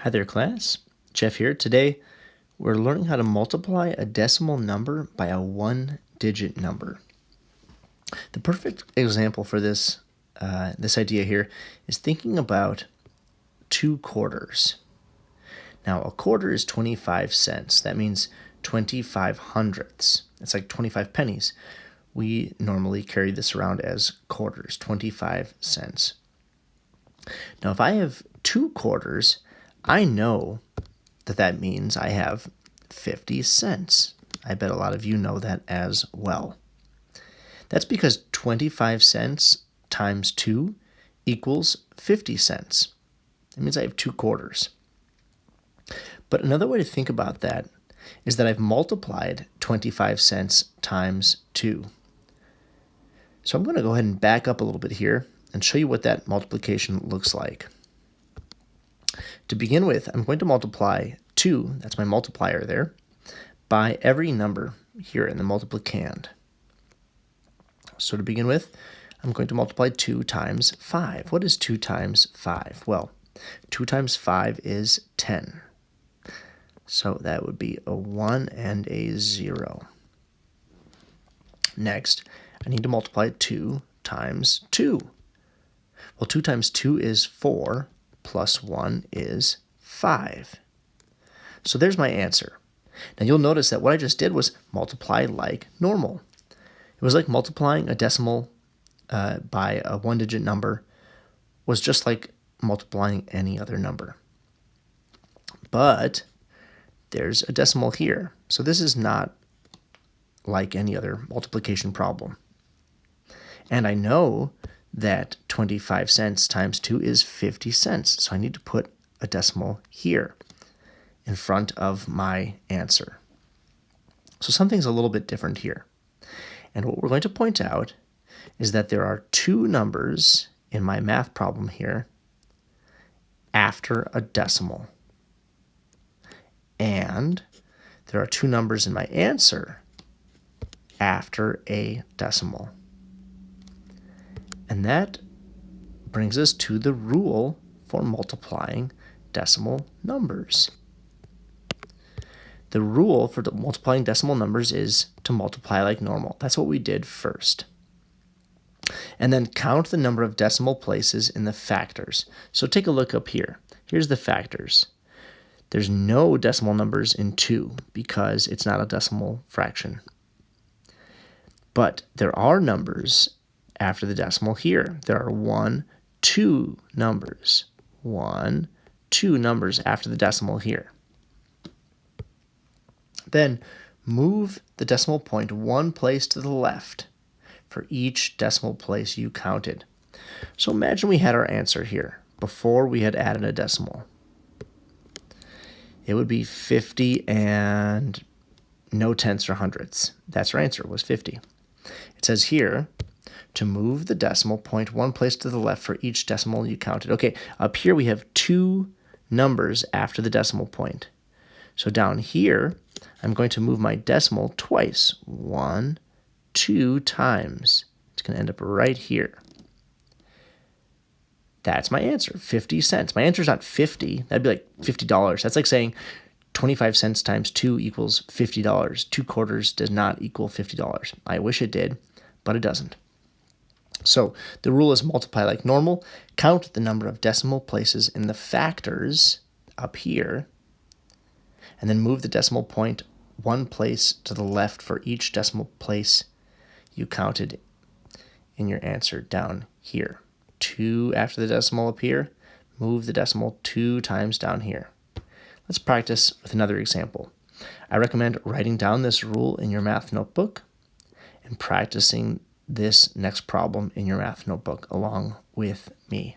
Hi there, class. Jeff here. Today, we're learning how to multiply a decimal number by a one-digit number. The perfect example for this idea here is thinking about 2 quarters. Now, a quarter is 25 cents. That means 25 hundredths. It's like 25 pennies. We normally carry this around as quarters, 25 cents. Now, if I have 2 quarters, I know that means I have 50 cents. I bet a lot of you know that as well. That's because 25 cents times 2 equals 50 cents. That means I have 2 quarters. But another way to think about that is that I've multiplied 25 cents times 2. So I'm going to go ahead and back up a little bit here and show you what that multiplication looks like. To begin with, I'm going to multiply 2, that's my multiplier there, by every number here in the multiplicand. So to begin with, I'm going to multiply 2 times 5. What is 2 times 5? Well, 2 times 5 is 10. So that would be a 1 and a 0. Next, I need to multiply 2 times 2. Well, 2 times 2 is 4, plus 1 is 5. So there's my answer. Now you'll notice that what I just did was multiply like normal. It was like multiplying a decimal by a one-digit number was just like multiplying any other number. But there's a decimal here. So this is not like any other multiplication problem. And I know that 25 cents times 2 is 50 cents. So I need to put a decimal here in front of my answer. So something's a little bit different here. And what we're going to point out is that there are 2 numbers in my math problem here after a decimal. And there are 2 numbers in my answer after a decimal. And that brings us to the rule for multiplying decimal numbers. The rule for multiplying decimal numbers is to multiply like normal. That's what we did first. And then count the number of decimal places in the factors. So take a look up here. Here's the factors. There's no decimal numbers in 2 because it's not a decimal fraction. But there are numbers after the decimal here. There are 1, 2 numbers. 1, 2 numbers after the decimal here. Then move the decimal point 1 place to the left for each decimal place you counted. So imagine we had our answer here before we had added a decimal. It would be 50 and no tenths or hundredths. That's our answer, was 50. It says here to move the decimal point 1 place to the left for each decimal you counted. Okay, up here we have 2 numbers after the decimal point. So down here, I'm going to move my decimal twice. 1, 2 times. It's going to end up right here. That's my answer, 50 cents. My answer is not 50. That'd be like $50. That's like saying 25 cents times 2 equals $50. 2 quarters does not equal $50. I wish it did, but it doesn't. So the rule is multiply like normal. Count the number of decimal places in the factors up here, and then move the decimal point 1 place to the left for each decimal place you counted in your answer down here. 2 after the decimal up here, move the decimal 2 times down here. Let's practice with another example. I recommend writing down this rule in your math notebook and practicing this next problem in your math notebook along with me.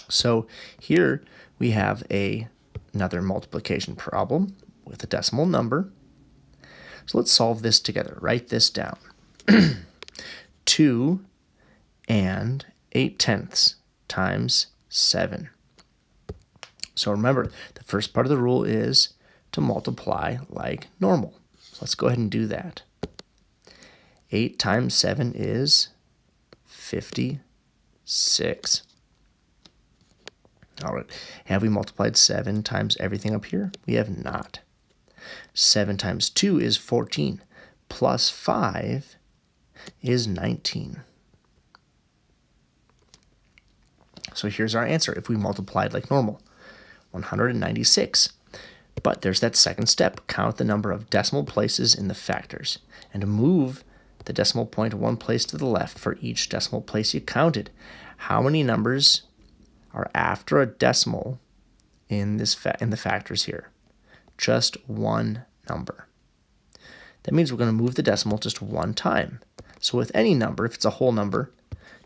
So here we have another multiplication problem with a decimal number. So let's solve this together. Write this down. 2 and 8 tenths times 7. So remember, the first part of the rule is to multiply like normal. So let's go ahead and do that. 8 times 7 is 56. All right, have we multiplied 7 times everything up here? We have not. 7 times 2 is 14, plus 5 is 19. So here's our answer if we multiplied like normal, 196. But there's that second step. Count the number of decimal places in the factors and move the decimal point one place to the left for each decimal place you counted. How many numbers are after a decimal in the factors here? Just one number. That means we're going to move the decimal just one time. So with any number, if it's a whole number,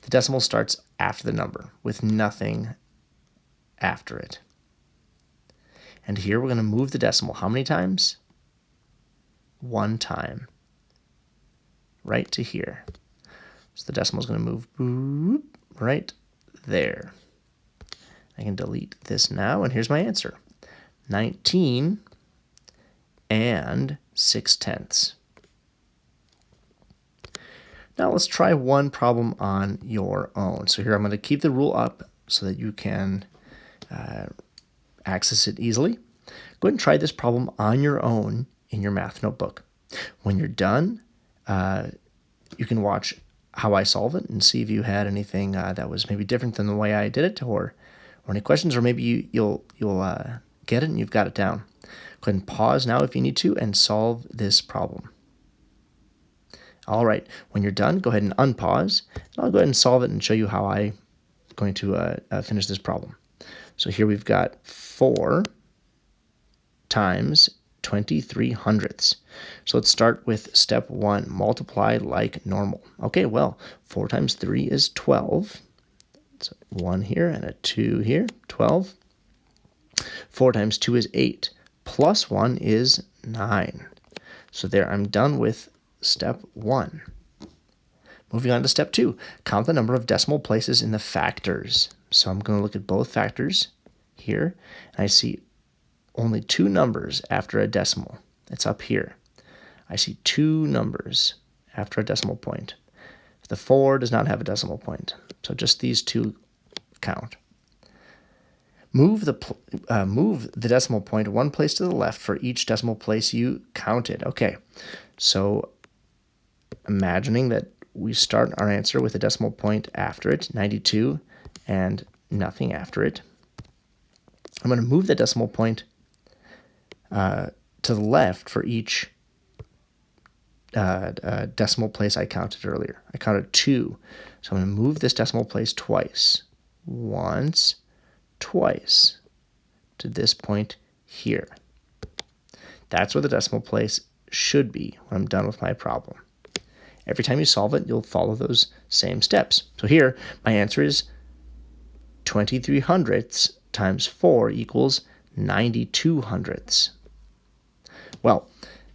the decimal starts after the number with nothing after it. And here we're going to move the decimal how many times? One time. Right to here. So the decimal is going to move right there. I can delete this now, and here's my answer. 19 and 6/10. Now let's try one problem on your own. So here I'm going to keep the rule up so that you can access it easily. Go ahead and try this problem on your own in your math notebook. When you're done, you can watch how I solve it and see if you had anything that was maybe different than the way I did it, or any questions, or maybe you'll get it and you've got it down. Go ahead and pause now if you need to and solve this problem. All right, when you're done, go ahead and unpause. And I'll go ahead and solve it and show you how I'm going to finish this problem. So here we've got 4 times 23 hundredths. So let's start with step 1, multiply like normal. Okay, well, 4 times 3 is 12. So 1 here and a 2 here, 12. 4 times 2 is 8, plus 1 is 9. So there, I'm done with step 1. Moving on to step 2, count the number of decimal places in the factors. So I'm going to look at both factors here, and I see only 2 numbers after a decimal. It's up here. I see 2 numbers after a decimal point. The 4 does not have a decimal point, so just these 2 count. Move the decimal point one place to the left for each decimal place you counted. Okay, so imagining that we start our answer with a decimal point after it, 92, and nothing after it. I'm going to move the decimal point to the left for each decimal place I counted earlier. I counted 2, so I'm going to move this decimal place twice. Once, twice, to this point here. That's where the decimal place should be when I'm done with my problem. Every time you solve it, you'll follow those same steps. So here, my answer is 23 hundredths times 4 equals 92 hundredths. Well,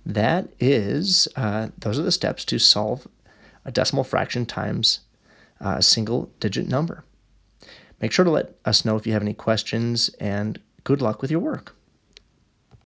that is, those are the steps to solve a decimal fraction times a single-digit number. Make sure to let us know if you have any questions, and good luck with your work.